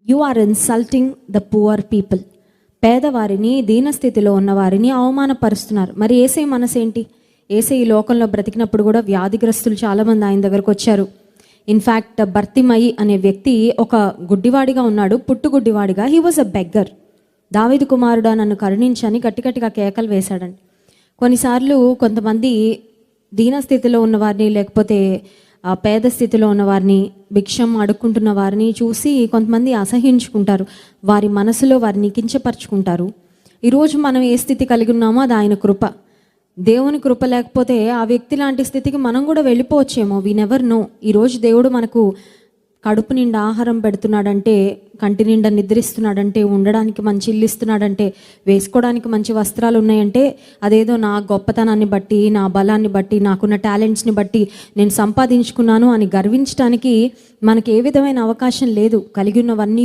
You are insulting the poor people. పేదవారిని, దీనస్థితిలో ఉన్నవారిని అవమానపరుస్తున్నారు. మరి యేసయ్య మనసేంటి? యేసయ్య ఈ లోకంలో బ్రతికినప్పుడు కూడా వ్యాధిగ్రస్తులు చాలామంది ఆయన దగ్గరకు వచ్చారు. ఇన్ఫ్యాక్ట్ బర్తిమయి అనే వ్యక్తి ఒక గుడ్డివాడిగా ఉన్నాడు, పుట్టుగుడ్డివాడిగా. He was a beggar. దావీదు కుమారుడా నన్ను కరుణించని గట్టిగా కేకలు వేశాడండి. కొన్నిసార్లు కొంతమంది దీనస్థితిలో ఉన్నవారిని, లేకపోతే పేద స్థితిలో ఉన్నవారిని, భిక్షం అడుక్కుంటున్న వారిని చూసి కొంతమంది అసహించుకుంటారు. వారి మనసులో వారిని కించపరుచుకుంటారు. ఈరోజు మనం ఏ స్థితి కలిగి ఉన్నామో అది ఆయన కృప. దేవుని కృప లేకపోతే ఆ వ్యక్తి లాంటి స్థితికి మనం కూడా వెళ్ళిపోవచ్చేమో. We never know. ఈరోజు దేవుడు మనకు కడుపు నిండా ఆహారం పెడుతున్నాడంటే, కంటి నిండా నిద్రిస్తున్నాడంటే, ఉండడానికి మంచి ఇల్లు ఇస్తున్నాడంటే, వేసుకోవడానికి మంచి వస్త్రాలు ఉన్నాయంటే అదేదో నా గొప్పతనాన్ని బట్టి, నా బలాన్ని బట్టి, నాకున్న టాలెంట్స్ని బట్టి నేను సంపాదించుకున్నాను అని గర్వించడానికి మనకి ఏ విధమైన అవకాశం లేదు. కలిగి ఉన్నవన్నీ